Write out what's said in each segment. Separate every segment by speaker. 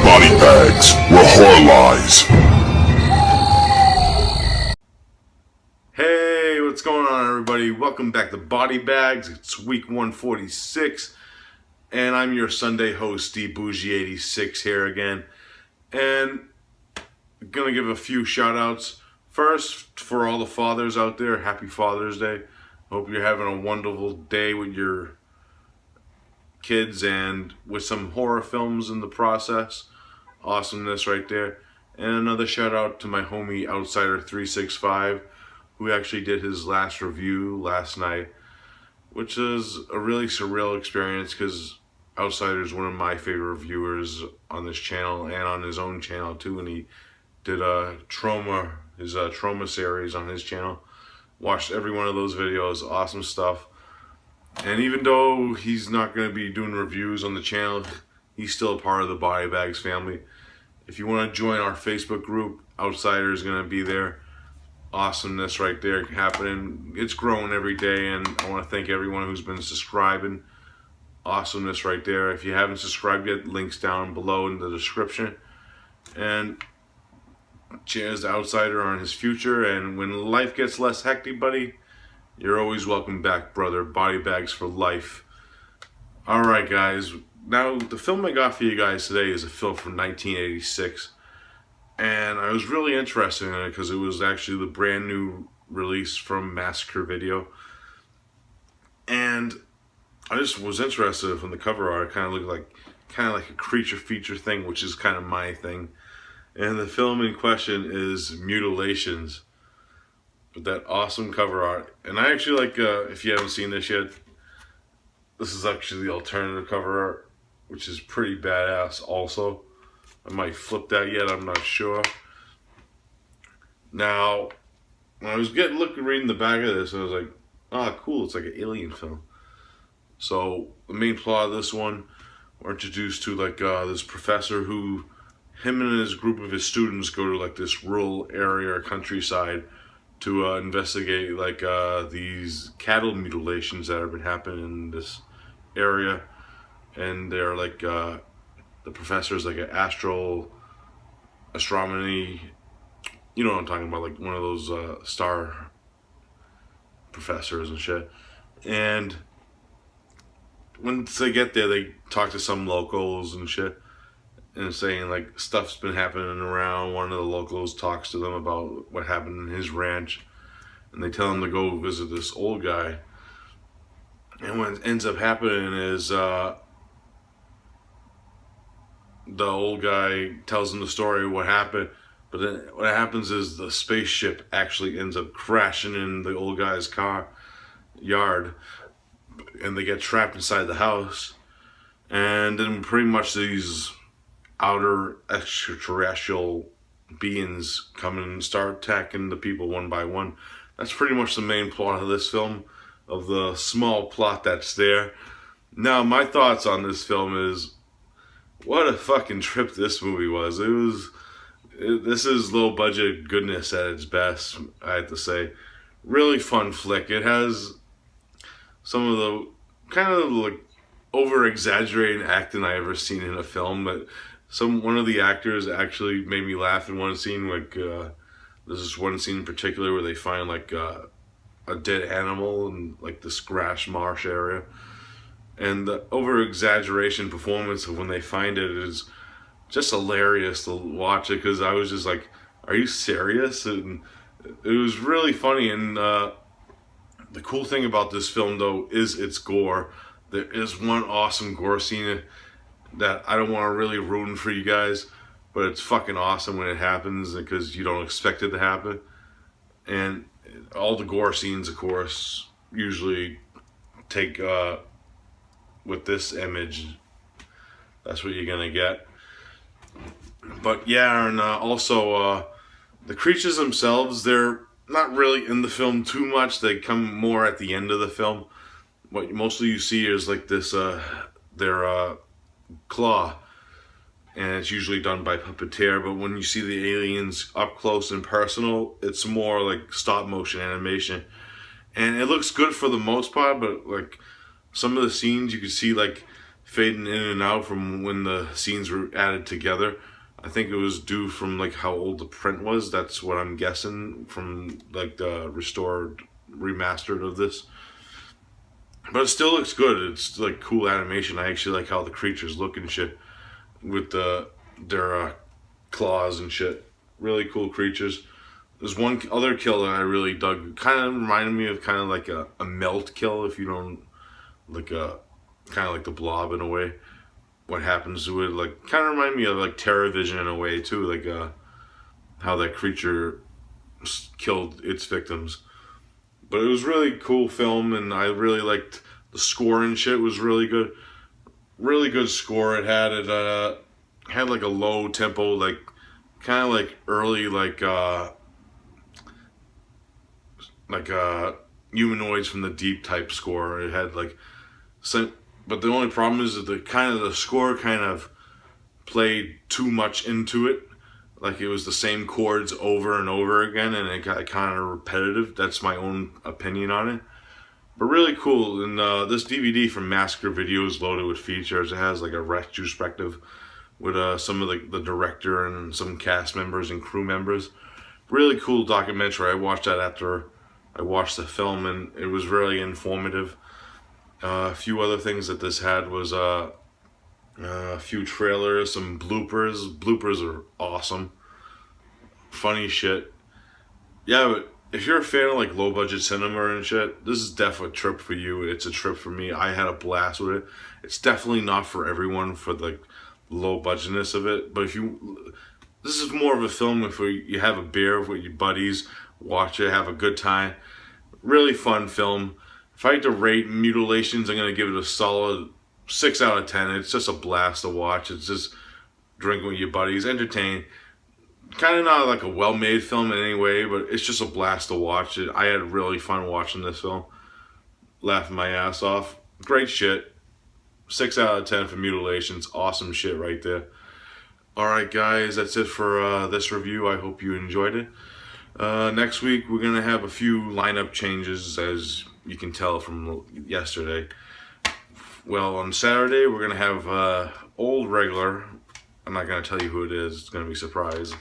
Speaker 1: BodyBags, where horror lies.
Speaker 2: Hey, what's going on, everybody? Welcome back to BodyBags. It's week 146, and I'm your Sunday host, Bourgie86 here again. And I'm gonna give a few shout outs. First, for all the fathers out there, happy Father's Day. Hope you're having a wonderful day with your kids and with some horror films in the process. Awesomeness right there. And another shout out to my homie Outsider365, who actually did his last review last night, which is a really surreal experience because Outsider is one of my favorite reviewers on this channel and on his own channel too. And he did his trauma series on his channel. Watched every one of those videos. Awesome stuff. And even though he's not going to be doing reviews on the channel, he's still a part of the BodyBags family. If you want to join our Facebook group, Outsider is going to be there. Awesomeness right there happening. It's growing every day, and I want to thank everyone who's been subscribing. Awesomeness right there. If you haven't subscribed yet, links down below in the description. And cheers to Outsider on his future, and when life gets less hectic, buddy, you're always welcome back, brother. BodyBags for life. Alright, guys. Now, the film I got for you guys today is a film from 1986. And I was really interested in it because it was actually the brand new release from Massacre video. And I just was interested from the cover art. It kind of looked like a creature feature thing, which is kind of my thing. And the film in question is Mutilations, with that awesome cover art. And I actually like, if you haven't seen this yet, this is actually the alternative cover art, which is pretty badass also. I might flip that yet, I'm not sure. Now, when I was reading the back of this, I was like, oh cool, it's like an alien film. So, the main plot of this one, we're introduced to like this professor who, him and his group of his students go to like this rural area or countryside to investigate like these cattle mutilations that have been happening in this area. And they're like, the professor is like an astronomy, you know what I'm talking about, like one of those star professors and shit. And once they get there, they talk to some locals and shit, and saying like stuff's been happening around. One of the locals talks to them about what happened in his ranch, and they tell him to go visit this old guy. And what ends up happening is the old guy tells him the story of what happened, but then what happens is the spaceship actually ends up crashing in the old guy's yard, and they get trapped inside the house. And then pretty much these outer extraterrestrial beings come and start attacking the people one by one. That's pretty much the main plot of this film, of the small plot that's there. Now, my thoughts on this film is, what a fucking trip this movie was. This is low budget goodness at its best, I have to say. Really fun flick. It has some of the kind of like over exaggerating acting I ever seen in a film, but one of the actors actually made me laugh in one scene. Like there's this one scene in particular where they find like a dead animal in like this grass marsh area, and the over exaggeration performance of when they find it is just hilarious to watch it, because I was just like, are you serious? And it was really funny. And the cool thing about this film though is its gore. There is one awesome gore scene that I don't want to really ruin for you guys, but it's fucking awesome when it happens because you don't expect it to happen. And all the gore scenes, of course, usually take with this image, that's what you're gonna get. But yeah, and also the creatures themselves, they're not really in the film too much. They come more at the end of the film. What mostly you see is like this their claw, and it's usually done by puppeteer. But when you see the aliens up close and personal, it's more like stop motion animation, and it looks good for the most part. But like some of the scenes you could see like fading in and out from when the scenes were added together. I think it was due from like how old the print was. That's what I'm guessing from like the restored, remastered of this. But it still looks good. It's like cool animation. I actually like how the creatures look and shit with their claws and shit. Really cool creatures. There's one other kill that I really dug. Kind of reminded me of kind of like a melt kill, if you don't, like a kind of like the Blob in a way. What happens to it, like kind of remind me of like Terror Vision in a way too, like how that creature killed its victims. But it was really cool film, and I really liked the score and shit. Was really good, really good score. It had like a low tempo, like kind of like early like Humanoids from the Deep type score. It had like some. But the only problem is that the score kind of played too much into it. Like it was the same chords over and over again, and it got kind of repetitive. That's my own opinion on it. But really cool. And this DVD from Massacre Video is loaded with features. It has like a retrospective with some of the director and some cast members and crew members. Really cool documentary. I watched that after I watched the film, and it was really informative. A few other things that this had was a few trailers, some bloopers. Bloopers are awesome. Funny shit. Yeah, but if you're a fan of like low budget cinema and shit, this is definitely a trip for you. It's a trip for me. I had a blast with it. It's definitely not for everyone for the low budgetness of it. But this is more of a film if you have a beer with your buddies, watch it, have a good time. Really fun film. If I had to rate Mutilations, I'm going to give it a solid 6 out of 10. It's just a blast to watch. It's just drinking with your buddies, entertain. Kind of not like a well-made film in any way, but it's just a blast to watch it. I had really fun watching this film. Laughing my ass off. Great shit. 6 out of 10 for Mutilations. Awesome shit right there. Alright guys, that's it for this review. I hope you enjoyed it. Next week we're going to have a few lineup changes, as you can tell from yesterday. Well, on Saturday we're going to have old regular. I'm not going to tell you who it is. It's going to be a surprise.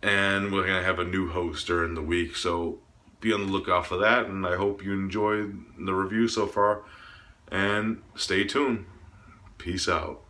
Speaker 2: And we're going to have a new host during the week. So be on the lookout for that. And I hope you enjoyed the review so far. And stay tuned. Peace out.